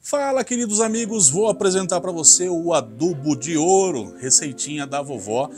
Fala, queridos amigos, vou apresentar para você o adubo de ouro, receitinha da vovó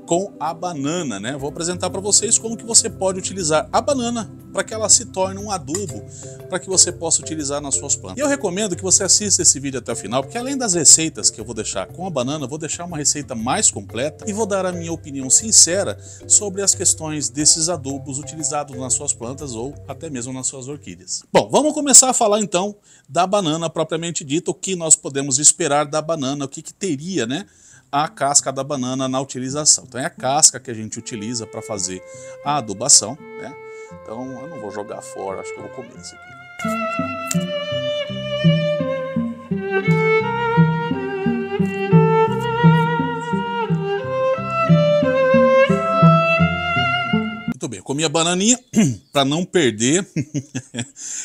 com a banana, né? Vou apresentar para vocês como que você pode utilizar a banana para que ela se torne um adubo, para que você possa utilizar nas suas plantas. E eu recomendo que você assista esse vídeo até o final, porque além das receitas que eu vou deixar com a banana, eu vou deixar uma receita mais completa e vou dar a minha opinião sincera sobre as questões desses adubos utilizados nas suas plantas ou até mesmo nas suas orquídeas. Bom, vamos começar a falar então da banana propriamente dita, o que nós podemos esperar da banana, o que teria, né? A casca da banana na utilização. Então é a casca que a gente utiliza para fazer a adubação, né? Então eu não vou jogar fora, acho que eu vou comer isso aqui. Muito bem, eu comi a bananinha para não perder.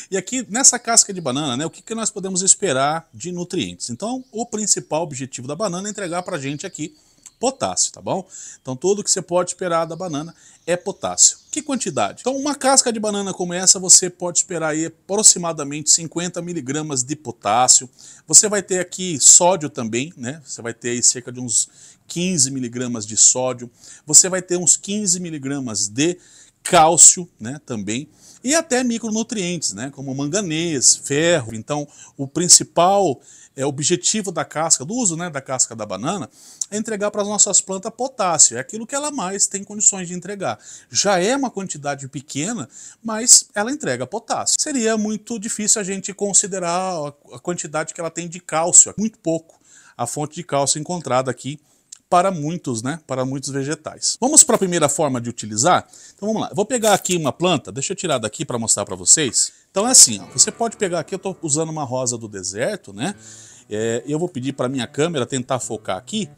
E aqui nessa casca de banana, né, o que nós podemos esperar de nutrientes? Então, o principal objetivo da banana é entregar para a gente aqui potássio, tá bom? Então, tudo que você pode esperar da banana é potássio. Que quantidade? Então, uma casca de banana como essa, você pode esperar aí aproximadamente 50 miligramas de potássio. Você vai ter aqui sódio também, né? Você vai ter aí cerca de uns 15 miligramas de sódio. Você vai ter uns 15 miligramas de cálcio, né? Também. E até micronutrientes, né? Como manganês, ferro. Então, o principal objetivo da casca, do uso, né, da casca da banana, é entregar para as nossas plantas potássio. É aquilo que ela mais tem condições de entregar. Já é uma quantidade pequena, mas ela entrega potássio. Seria muito difícil a gente considerar a quantidade que ela tem de cálcio. É muito pouco a fonte de cálcio encontrada aqui para muitos, né, para muitos vegetais. Vamos para a primeira forma de utilizar? Então vamos lá. Eu vou pegar aqui uma planta, deixa eu tirar daqui para mostrar para vocês. Então é assim, ó, você pode pegar aqui, eu estou usando uma rosa do deserto, né? Eu vou pedir para a minha câmera tentar focar aqui,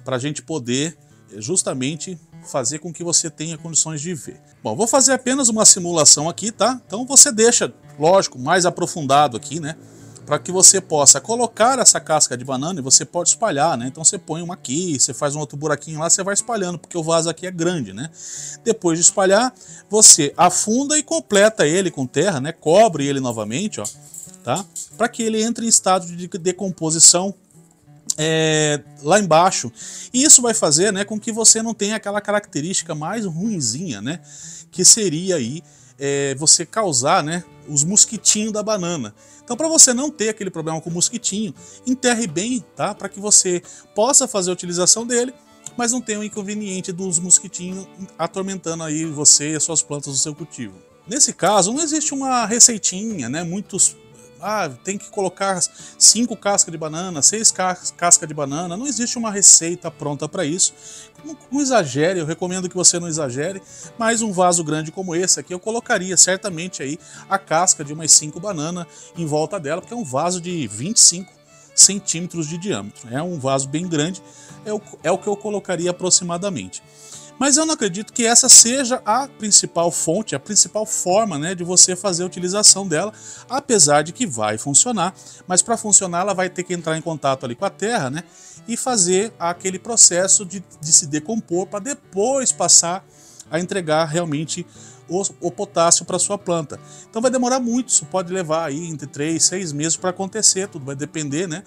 para a gente poder justamente fazer com que você tenha condições de ver. Bom, vou fazer apenas uma simulação aqui, tá? Então você deixa, lógico, mais aprofundado aqui, né? Para que você possa colocar essa casca de banana e você pode espalhar, né? Então você põe uma aqui, você faz um outro buraquinho lá, você vai espalhando, porque o vaso aqui é grande, né? Depois de espalhar, você afunda e completa ele com terra, né? Cobre ele novamente, ó, tá? Para que ele entre em estado de decomposição lá embaixo. E isso vai fazer, né, com que você não tenha aquela característica mais ruinzinha, né? Que seria aí você causar, né, os mosquitinhos da banana. Então, para você não ter aquele problema com o mosquitinho, enterre bem, tá? Para que você possa fazer a utilização dele, mas não tenha o inconveniente dos mosquitinhos atormentando aí você e as suas plantas do seu cultivo. Nesse caso, não existe uma receitinha, né? Tem que colocar 5 cascas de banana, 6 cascas de banana. Não existe uma receita pronta para isso. Não exagere, eu recomendo que você não exagere, mas um vaso grande como esse aqui, eu colocaria certamente aí a casca de umas 5 bananas em volta dela, porque é um vaso de 25 centímetros de diâmetro. É um vaso bem grande, é o que eu colocaria aproximadamente. Mas eu não acredito que essa seja a principal fonte, a principal forma, né, de você fazer a utilização dela, apesar de que vai funcionar, mas para funcionar ela vai ter que entrar em contato ali com a terra, né, e fazer aquele processo de se decompor para depois passar a entregar realmente o potássio para sua planta. Então vai demorar muito, isso pode levar aí entre 3 e 6 meses para acontecer, tudo vai depender, né,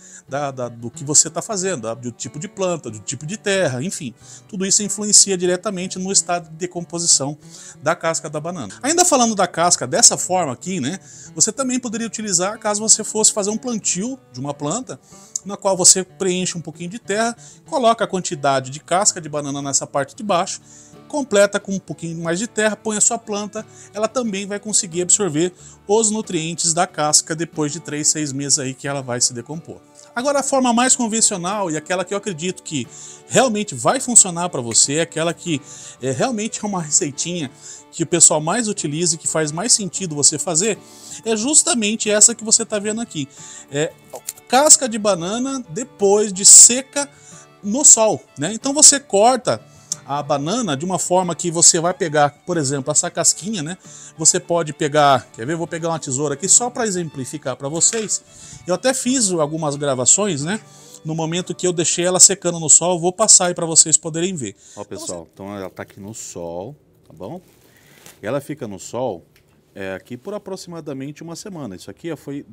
do que você está fazendo, do tipo de planta, do tipo de terra, enfim. Tudo isso influencia diretamente no estado de decomposição da casca da banana. Ainda falando da casca dessa forma aqui, né, você também poderia utilizar caso você fosse fazer um plantio de uma planta, na qual você preenche um pouquinho de terra, coloca a quantidade de casca de banana nessa parte de baixo, completa com um pouquinho mais de terra, põe a sua planta, ela também vai conseguir absorver os nutrientes da casca depois de 3, 6 meses aí que ela vai se decompor. Agora a forma mais convencional e aquela que eu acredito que realmente vai funcionar para você, aquela que realmente é uma receitinha que o pessoal mais utiliza e que faz mais sentido você fazer, é justamente essa que você está vendo aqui. Casca de banana depois de seca no sol, né? Então você corta a banana de uma forma que você vai pegar, por exemplo, essa casquinha, né? Você pode pegar, quer ver? Vou pegar uma tesoura aqui só para exemplificar para vocês. Eu até fiz algumas gravações, né? No momento que eu deixei ela secando no sol, eu vou passar aí para vocês poderem ver. Ó, pessoal, então ela tá aqui no sol, tá bom? E ela fica no sol aqui por aproximadamente uma semana. Isso aqui foi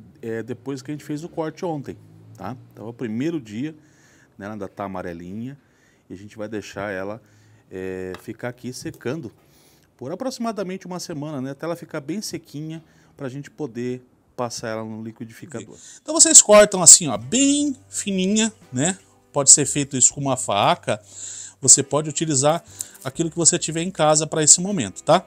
depois que a gente fez o corte ontem, tá? Então é o primeiro dia, né, ela ainda está amarelinha e a gente vai deixar ela ficar aqui secando por aproximadamente uma semana, né, até ela ficar bem sequinha para a gente poder passar ela no liquidificador. Então vocês cortam assim, ó, bem fininha, né? Pode ser feito isso com uma faca, você pode utilizar aquilo que você tiver em casa para esse momento, tá?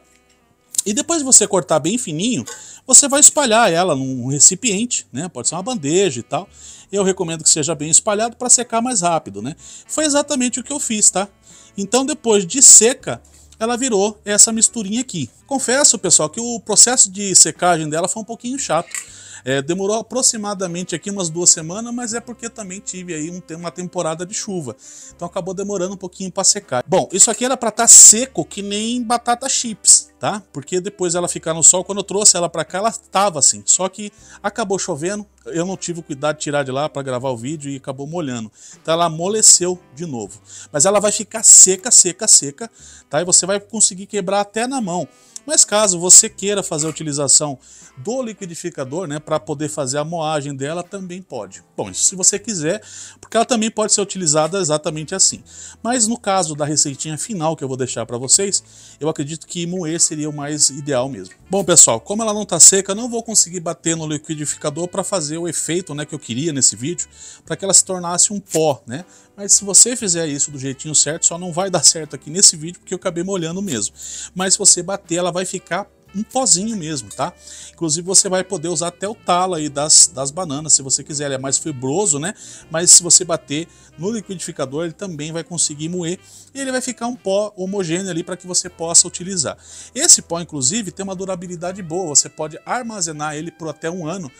E depois de você cortar bem fininho, você vai espalhar ela num recipiente, né? Pode ser uma bandeja e tal. Eu recomendo que seja bem espalhado para secar mais rápido, né? Foi exatamente o que eu fiz, tá? Então depois de seca, ela virou essa misturinha aqui. Confesso, pessoal, que o processo de secagem dela foi um pouquinho chato. Demorou aproximadamente aqui umas 2 semanas, mas é porque também tive aí uma temporada de chuva. Então acabou demorando um pouquinho para secar. Bom, isso aqui era para estar seco que nem batata chips, tá? Porque depois ela ficar no sol, quando eu trouxe ela para cá, ela estava assim. Só que acabou chovendo, eu não tive o cuidado de tirar de lá para gravar o vídeo e acabou molhando. Então ela amoleceu de novo. Mas ela vai ficar seca, seca, seca, tá? E você vai conseguir quebrar até na mão. Mas caso você queira fazer a utilização do liquidificador, né, para poder fazer a moagem dela, também pode. Bom, isso se você quiser, porque ela também pode ser utilizada exatamente assim. Mas no caso da receitinha final que eu vou deixar para vocês, eu acredito que moer seria o mais ideal mesmo. Bom, pessoal, como ela não está seca, eu não vou conseguir bater no liquidificador para fazer o efeito, né, que eu queria nesse vídeo, para que ela se tornasse um pó, né? Mas se você fizer isso do jeitinho certo, só não vai dar certo aqui nesse vídeo, porque eu acabei molhando mesmo. Mas se você bater, ela vai ficar um pozinho mesmo, tá? Inclusive você vai poder usar até o talo aí das bananas, se você quiser. Ele é mais fibroso, né? Mas se você bater no liquidificador, ele também vai conseguir moer e ele vai ficar um pó homogêneo ali para que você possa utilizar. Esse pó, inclusive, tem uma durabilidade boa. Você pode armazenar ele por até 1 ano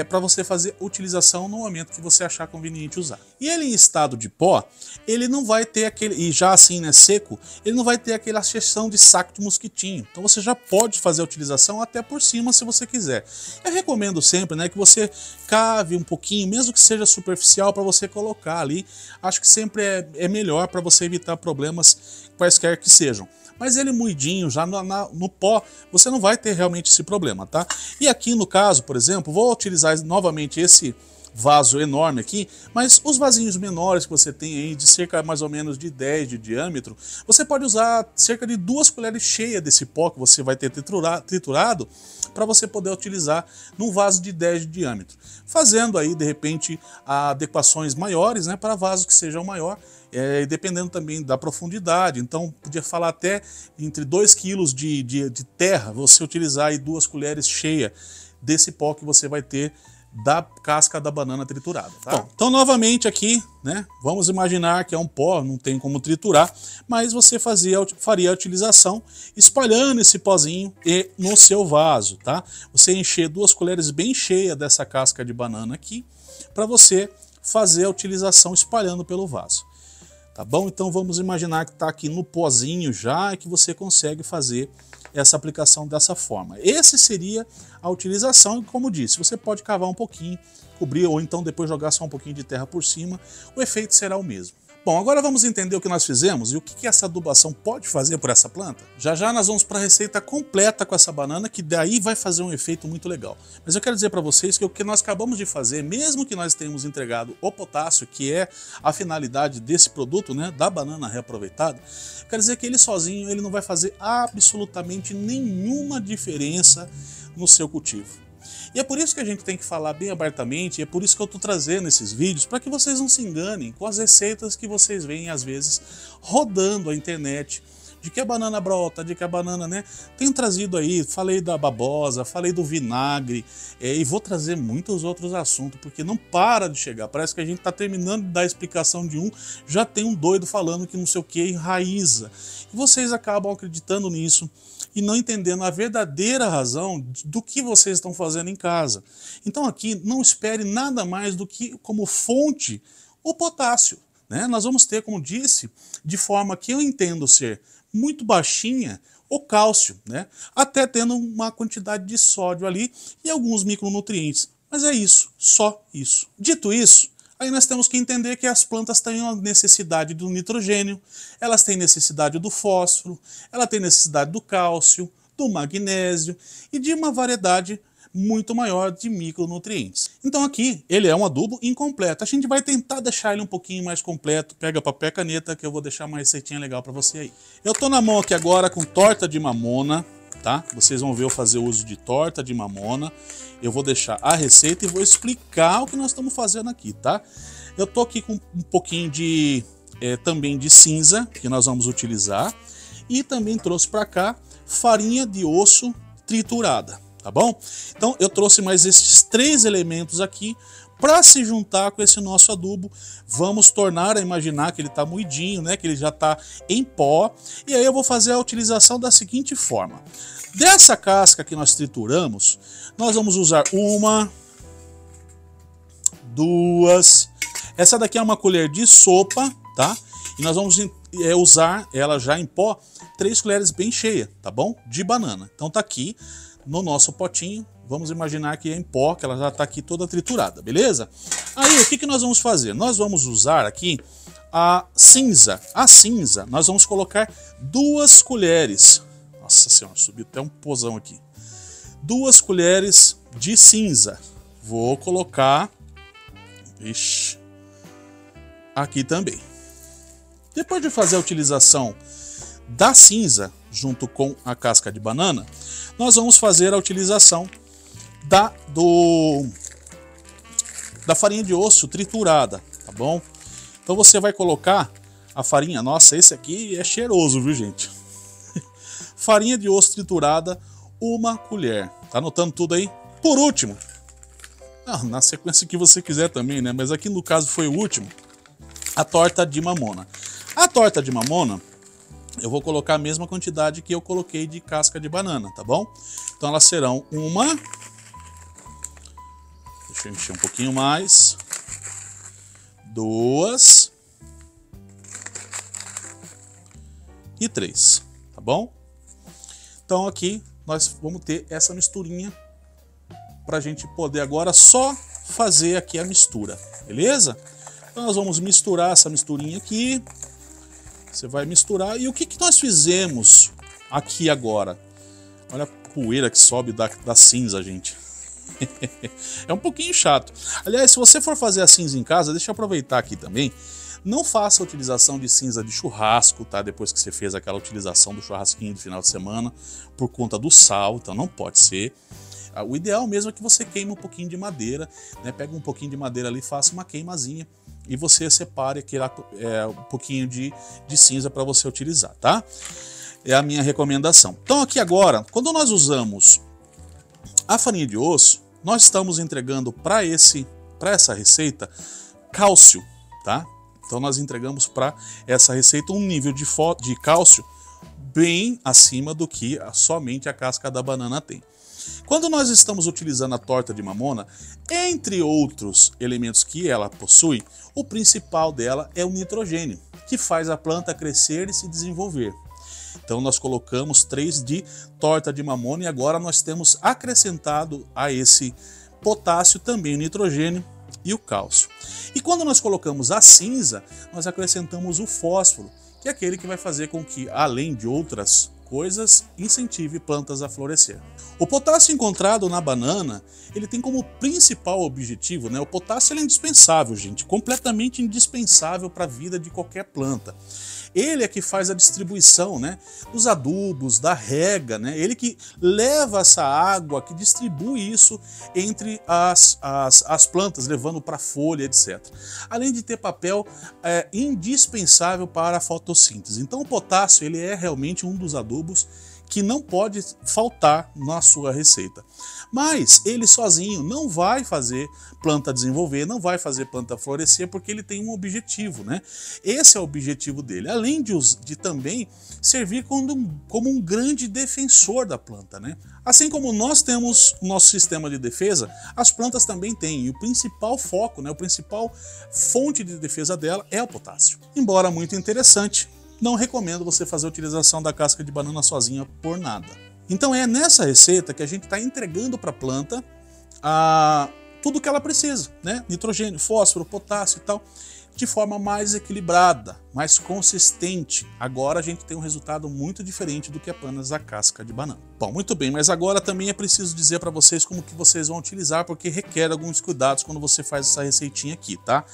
para você fazer utilização no momento que você achar conveniente usar. E ele em estado de pó, ele não vai ter aquele, e já assim, né, seco, ele não vai ter aquela seção de saco de mosquitinho. Então você já pode fazer a utilização até por cima se você quiser. Eu recomendo sempre, né, que você cave um pouquinho, mesmo que seja superficial, para você colocar ali. Acho que sempre é melhor para você evitar problemas quaisquer que sejam. Mas ele moidinho, já no pó, você não vai ter realmente esse problema, tá? E aqui no caso, por exemplo, vou utilizar novamente esse vaso enorme aqui, mas os vasinhos menores que você tem aí, de cerca mais ou menos de 10 de diâmetro, você pode usar cerca de 2 colheres cheias desse pó que você vai ter triturado para você poder utilizar num vaso de 10 de diâmetro, fazendo aí de repente adequações maiores, né, para vasos que sejam maior, dependendo também da profundidade. Então podia falar até entre 2 kg de terra, você utilizar aí 2 colheres cheias desse pó que você vai ter da casca da banana triturada, tá? Bom, então novamente aqui, né, vamos imaginar que é um pó, não tem como triturar, mas você faria a utilização espalhando esse pozinho no seu vaso, tá? Você encher 2 colheres bem cheias dessa casca de banana aqui, para você fazer a utilização espalhando pelo vaso. Tá bom? Então vamos imaginar que está aqui no pozinho já e que você consegue fazer essa aplicação dessa forma. Esse seria a utilização e, como disse, você pode cavar um pouquinho, cobrir ou então depois jogar só um pouquinho de terra por cima, o efeito será o mesmo. Bom, agora vamos entender o que nós fizemos e o que essa adubação pode fazer por essa planta. Já já nós vamos para a receita completa com essa banana, que daí vai fazer um efeito muito legal. Mas eu quero dizer para vocês que o que nós acabamos de fazer, mesmo que nós tenhamos entregado o potássio, que é a finalidade desse produto, né, da banana reaproveitada, quer dizer que ele sozinho ele não vai fazer absolutamente nenhuma diferença no seu cultivo. E é por isso que a gente tem que falar bem abertamente, e é por isso que eu estou trazendo esses vídeos, para que vocês não se enganem com as receitas que vocês veem às vezes rodando a internet, de que a banana brota, de que a banana, né, tem trazido aí, falei da babosa, falei do vinagre, e vou trazer muitos outros assuntos, porque não para de chegar, parece que a gente está terminando de dar a explicação de um, já tem um doido falando que não sei o que enraiza, e vocês acabam acreditando nisso, e não entendendo a verdadeira razão do que vocês estão fazendo em casa. Então aqui não espere nada mais do que como fonte o potássio, né? Nós vamos ter, como disse, de forma que eu entendo ser muito baixinha, o cálcio, né? Até tendo uma quantidade de sódio ali e alguns micronutrientes. Mas é isso, só isso. Dito isso, aí nós temos que entender que as plantas têm uma necessidade do nitrogênio, elas têm necessidade do fósforo, ela tem necessidade do cálcio, do magnésio e de uma variedade muito maior de micronutrientes. Então aqui ele é um adubo incompleto. A gente vai tentar deixar ele um pouquinho mais completo. Pega papel e caneta que eu vou deixar uma receitinha legal para você aí. Eu tô na mão aqui agora com torta de mamona, tá? Vocês vão ver eu fazer uso de torta de mamona. Eu vou deixar a receita e vou explicar o que nós estamos fazendo aqui, tá? Eu tô aqui com um pouquinho de também de cinza que nós vamos utilizar e também trouxe para cá farinha de osso triturada. Tá bom? Então eu trouxe mais esses 3 elementos aqui para se juntar com esse nosso adubo. Vamos tornar a imaginar que ele está moidinho, né? Que ele já está em pó. E aí eu vou fazer a utilização da seguinte forma. Dessa casca que nós trituramos, nós vamos usar 1, 2. Essa daqui é uma colher de sopa, tá? E nós vamos usar ela já em pó 3 colheres bem cheias, tá bom? De banana. Então tá aqui no nosso potinho, vamos imaginar que é em pó, que ela já está aqui toda triturada, beleza? Aí o que nós vamos fazer? Nós vamos usar aqui a cinza. A cinza, nós vamos colocar 2 colheres. Nossa senhora, subiu até um pozão aqui. 2 colheres de cinza. Vou colocar aqui também. Depois de fazer a utilização da cinza junto com a casca de banana, nós vamos fazer a utilização da farinha de osso triturada, tá bom? Então você vai colocar a farinha, nossa, esse aqui é cheiroso, viu gente? Farinha de osso triturada, 1 colher, tá anotando tudo aí? Por último, na sequência que você quiser também, né? Mas aqui no caso foi o último, a torta de mamona. A torta de mamona, eu vou colocar a mesma quantidade que eu coloquei de casca de banana, tá bom? Então elas serão 1, deixa eu encher um pouquinho mais, 2 e 3, tá bom? Então aqui nós vamos ter essa misturinha para a gente poder agora só fazer aqui a mistura, beleza? Então nós vamos misturar essa misturinha aqui. Você vai misturar. E o que nós fizemos aqui agora? Olha a poeira que sobe da cinza, gente. É um pouquinho chato. Aliás, se você for fazer a cinza em casa, deixa eu aproveitar aqui também. Não faça a utilização de cinza de churrasco, tá? Depois que você fez aquela utilização do churrasquinho do final de semana, por conta do sal, então não pode ser. O ideal mesmo é que você queime um pouquinho de madeira, né? Pega um pouquinho de madeira ali, faça uma queimazinha e você separe aquele, um pouquinho de cinza para você utilizar, tá? É a minha recomendação. Então aqui agora, quando nós usamos a farinha de osso, nós estamos entregando para essa receita cálcio, tá? Então nós entregamos para essa receita um nível de cálcio bem acima do que somente a casca da banana tem. Quando nós estamos utilizando a torta de mamona, entre outros elementos que ela possui, o principal dela é o nitrogênio, que faz a planta crescer e se desenvolver. Então nós colocamos 3 de torta de mamona e agora nós temos acrescentado a esse potássio também o nitrogênio e o cálcio. E quando nós colocamos a cinza, nós acrescentamos o fósforo, que é aquele que vai fazer com que, além de outras coisas, incentive plantas a florescer. O potássio encontrado na banana, ele tem como principal objetivo, né? O potássio ele é indispensável, gente, completamente indispensável para a vida de qualquer planta. Ele é que faz a distribuição, né, dos adubos, da rega, né? Ele que leva essa água, que distribui isso entre as plantas, levando para a folha, etc. Além de ter papel indispensável para a fotossíntese. Então o potássio ele é realmente um dos adubos que não pode faltar na sua receita. Mas ele sozinho não vai fazer planta desenvolver, não vai fazer planta florescer, porque ele tem um objetivo, né? Esse é o objetivo dele, além de também servir como um grande defensor da planta, né? Assim como nós temos o nosso sistema de defesa, as plantas também têm, e o principal foco, né, a principal fonte de defesa dela é o potássio. Embora muito interessante, não recomendo você fazer a utilização da casca de banana sozinha por nada. Então é nessa receita que a gente está entregando para a planta tudo que ela precisa, né? Nitrogênio, fósforo, potássio e tal. de forma mais equilibrada, mais consistente. Agora a gente tem um resultado muito diferente do que apenas a casca de banana. Bom, muito bem, mas agora também é preciso dizer para vocês como que vocês vão utilizar, porque requer alguns cuidados quando você faz essa receitinha aqui, tá?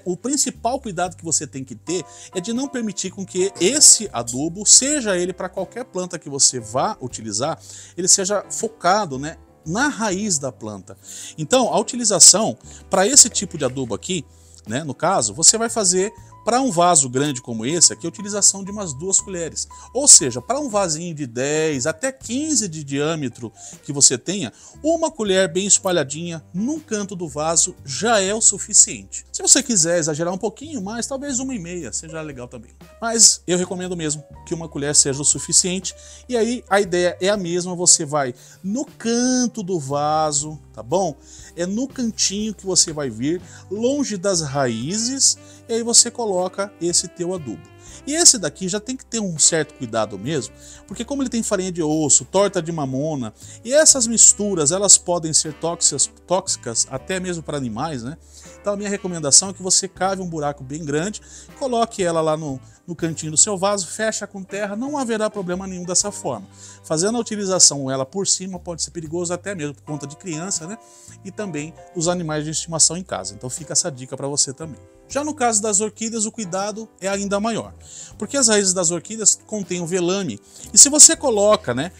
O principal cuidado que você tem que ter é de não permitir com que esse adubo, seja ele para qualquer planta que você vá utilizar, ele seja focado, né, na raiz da planta. Então, a utilização para esse tipo de adubo aqui, né, no caso, você vai fazer para um vaso grande como esse aqui, a utilização de umas 2 colheres. Ou seja, para um vasinho de 10 até 15 de diâmetro que você tenha, uma colher bem espalhadinha num canto do vaso já é o suficiente. Se você quiser exagerar um pouquinho mais, talvez 1,5 seja legal também. Mas eu recomendo mesmo que uma colher seja o suficiente. E aí a ideia é a mesma, você vai no canto do vaso, tá bom? É no cantinho que você vai vir, longe das raízes, e aí você coloca esse teu adubo. E esse daqui já tem que ter um certo cuidado mesmo, porque como ele tem farinha de osso, torta de mamona, e essas misturas elas podem ser tóxicas até mesmo para animais, né? Então a minha recomendação é que você cave um buraco bem grande, coloque ela lá no cantinho do seu vaso, fecha com terra, não haverá problema nenhum dessa forma. Fazendo a utilização ela por cima pode ser perigoso até mesmo por conta de criança, né? E também os animais de estimação em casa. Então fica essa dica para você também. Já no caso das orquídeas, o cuidado é ainda maior, porque as raízes das orquídeas contêm o velame, e se você coloca, né,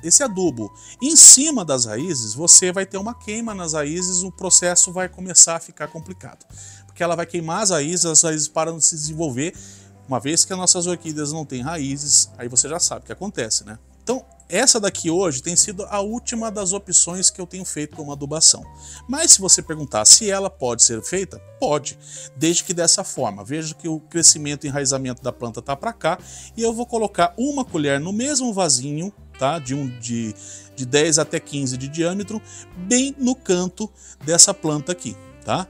esse adubo em cima das raízes, você vai ter uma queima nas raízes, o processo vai começar a ficar complicado, porque ela vai queimar as raízes param de se desenvolver. Uma vez que as nossas orquídeas não têm raízes, aí você já sabe o que acontece, né? Então, essa daqui hoje tem sido a última das opções que eu tenho feito como adubação. Mas se você perguntar se ela pode ser feita, pode, desde que dessa forma. Veja que o crescimento e enraizamento da planta tá para cá, e eu vou colocar uma colher no mesmo vasinho, tá? De 10 até 15 de diâmetro, bem no canto dessa planta aqui, tá?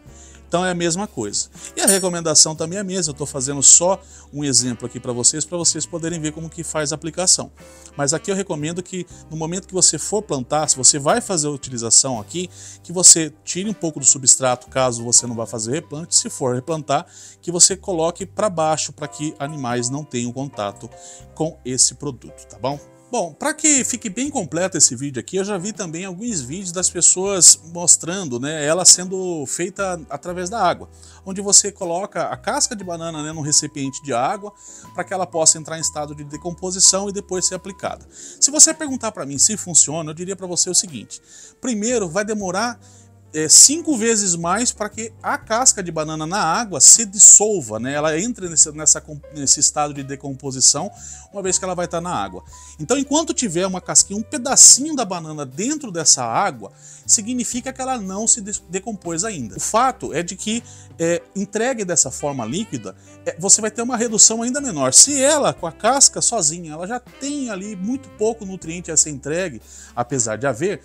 Então é a mesma coisa. E a recomendação também é a mesma, eu estou fazendo só um exemplo aqui para vocês poderem ver como que faz a aplicação. Mas aqui eu recomendo que no momento que você for plantar, se você vai fazer a utilização aqui, que você tire um pouco do substrato, caso você não vá fazer replante, se for replantar, que você coloque para baixo, para que animais não tenham contato com esse produto, tá bom? Bom, para que fique bem completo esse vídeo aqui, eu já vi também alguns vídeos das pessoas mostrando, né, ela sendo feita através da água, onde você coloca a casca de banana, né, num recipiente de água para que ela possa entrar em estado de decomposição e depois ser aplicada. Se você perguntar para mim se funciona, eu diria para você o seguinte: primeiro, vai demorar 5 vezes mais para que a casca de banana na água se dissolva, né? Ela entra nesse estado de decomposição, uma vez que ela vai estar na água. Então, enquanto tiver uma casquinha, um pedacinho da banana dentro dessa água, significa que ela não se decompôs ainda. O fato é de que, entregue dessa forma líquida, você vai ter uma redução ainda menor. Se ela, com a casca sozinha, ela já tem ali muito pouco nutriente a ser entregue, apesar de haver,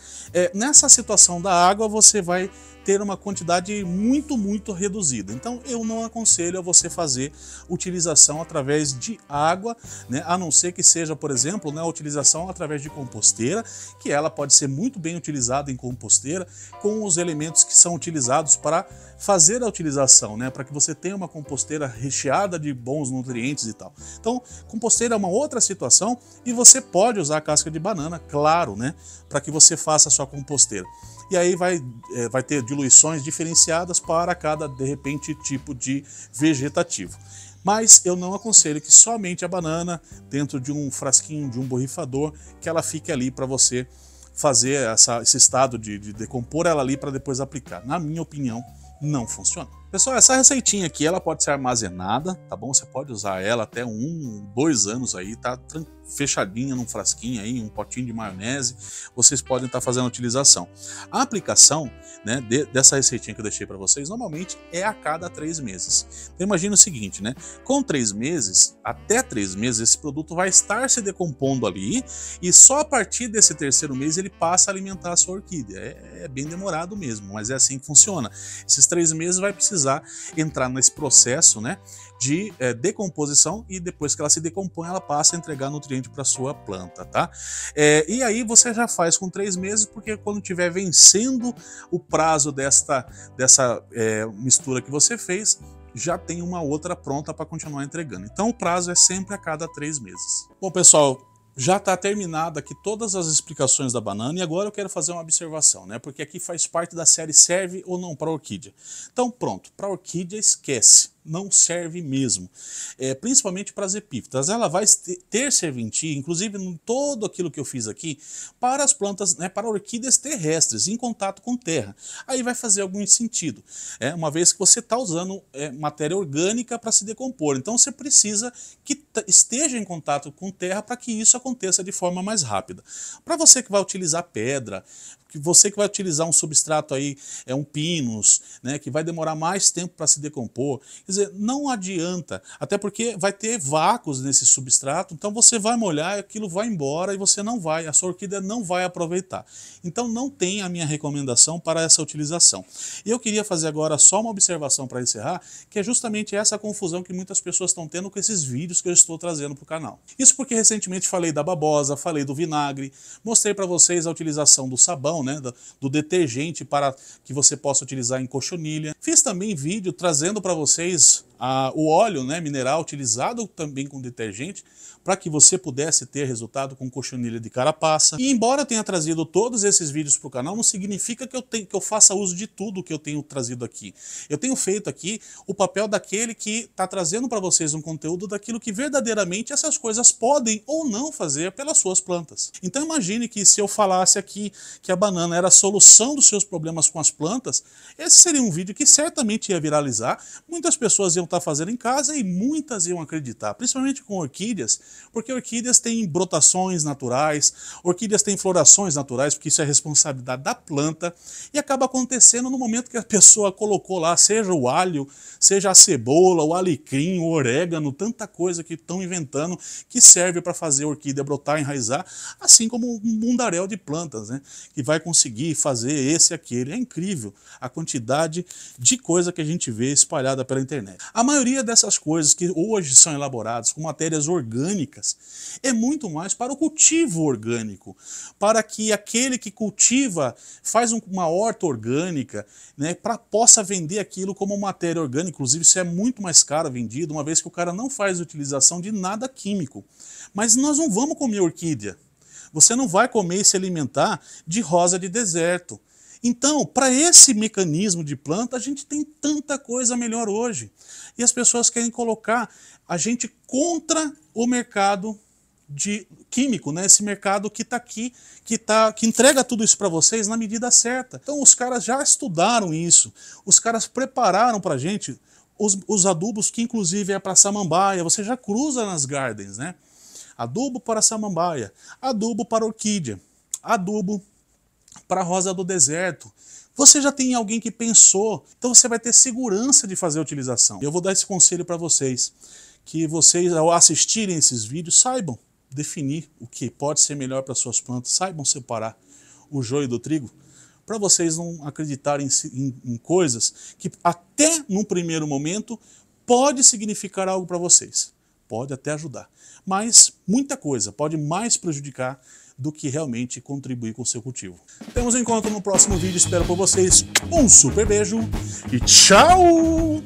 nessa situação da água você vai ter uma quantidade muito reduzida. Então eu não aconselho a você fazer utilização através de água, né? A não ser que seja, por exemplo, né, a utilização através de composteira, que ela pode ser muito bem utilizada em composteira com os elementos que são utilizados para fazer a utilização, né? Para que você tenha uma composteira recheada de bons nutrientes e tal. Então, composteira é uma outra situação e você pode usar a casca de banana, claro, né? Para que você faça a sua composteira. E aí vai ter diluições diferenciadas para cada, de repente, tipo de vegetativo. Mas eu não aconselho que somente a banana, dentro de um frasquinho, de um borrifador, que ela fique ali para você fazer esse estado de decompor ela ali para depois aplicar. Na minha opinião, não funciona. Pessoal, essa receitinha aqui, ela pode ser armazenada, tá bom? Você pode usar ela até 2 anos aí, tá fechadinha num frasquinho aí, um potinho de maionese, vocês podem estar fazendo a utilização. A aplicação, né, dessa receitinha que eu deixei para vocês, normalmente é a cada 3 meses. Então imagina o seguinte, né? Com 3 meses, até 3 meses, esse produto vai estar se decompondo ali e só a partir desse 3º mês ele passa a alimentar a sua orquídea. É bem demorado mesmo, mas é assim que funciona. Esses 3 meses vai precisar precisar entrar nesse processo, né, de decomposição, e depois que ela se decompõe, ela passa a entregar nutriente para sua planta, tá? E aí você já faz com 3 meses, porque quando estiver vencendo o prazo dessa mistura que você fez, já tem uma outra pronta para continuar entregando. Então o prazo é sempre a cada 3 meses. Bom, pessoal, já está terminada aqui todas as explicações da banana, e agora eu quero fazer uma observação, né? Porque aqui faz parte da série serve ou não para orquídea. Então pronto, para orquídea esquece, não serve mesmo, principalmente para as epífitas. Ela vai ter serventia, inclusive em todo aquilo que eu fiz aqui, para as plantas, né, para orquídeas terrestres, em contato com terra. Aí vai fazer algum sentido, uma vez que você está usando matéria orgânica para se decompor. Então você precisa que esteja em contato com terra para que isso aconteça de forma mais rápida. Para você que vai utilizar pedra, você que vai utilizar um substrato aí, um pinus, né, que vai demorar mais tempo para se decompor, quer dizer, não adianta, até porque vai ter vácuos nesse substrato, então você vai molhar, aquilo vai embora e você não vai, a sua orquídea não vai aproveitar. Então não tem a minha recomendação para essa utilização. E eu queria fazer agora só uma observação para encerrar, que é justamente essa confusão que muitas pessoas estão tendo com esses vídeos que eu estou trazendo para o canal. Isso porque recentemente falei da babosa, falei do vinagre, mostrei para vocês a utilização do sabão, né, do detergente para que você possa utilizar em cochonilha. Fiz também vídeo trazendo para vocês o óleo, né, mineral utilizado também com detergente, para que você pudesse ter resultado com cochonilha de carapaça. E embora eu tenha trazido todos esses vídeos para o canal, não significa que eu faça uso de tudo que eu tenho trazido aqui. Eu tenho feito aqui o papel daquele que está trazendo para vocês um conteúdo daquilo que verdadeiramente essas coisas podem ou não fazer pelas suas plantas. Então imagine que se eu falasse aqui que a banana era a solução dos seus problemas com as plantas, esse seria um vídeo que certamente ia viralizar, muitas pessoas iam estar fazendo em casa e muitas iam acreditar, principalmente com orquídeas, porque orquídeas têm brotações naturais, orquídeas têm florações naturais, porque isso é responsabilidade da planta, e acaba acontecendo no momento que a pessoa colocou lá, seja o alho, seja a cebola, o alecrim, o orégano, tanta coisa que estão inventando que serve para fazer a orquídea brotar, enraizar, assim como um mundaréu de plantas, né, que vai conseguir fazer esse e aquele. É incrível a quantidade de coisa que a gente vê espalhada pela internet. A maioria dessas coisas que hoje são elaboradas com matérias orgânicas é muito mais para o cultivo orgânico, para que aquele que cultiva, faz uma horta orgânica, né, possa vender aquilo como matéria orgânica. Inclusive isso é muito mais caro vendido, uma vez que o cara não faz utilização de nada químico. Mas nós não vamos comer orquídea. Você não vai comer e se alimentar de rosa de deserto. Então, para esse mecanismo de planta, a gente tem tanta coisa melhor hoje. E as pessoas querem colocar a gente contra o mercado químico, né? Esse mercado que está aqui, que entrega tudo isso para vocês na medida certa. Então os caras já estudaram isso, os caras prepararam para a gente os adubos que inclusive é para samambaia, você já cruza nas gardens, né? Adubo para samambaia, adubo para orquídea, adubo para rosa do deserto. Você já tem alguém que pensou, então você vai ter segurança de fazer a utilização. Eu vou dar esse conselho para vocês, que vocês ao assistirem esses vídeos saibam definir o que pode ser melhor para suas plantas, saibam separar o joio do trigo, para vocês não acreditarem em coisas que até num primeiro momento pode significar algo para vocês, pode até ajudar, mas muita coisa pode mais prejudicar do que realmente contribuir com o seu cultivo. Temos um encontro no próximo vídeo, espero por vocês, um super beijo e tchau!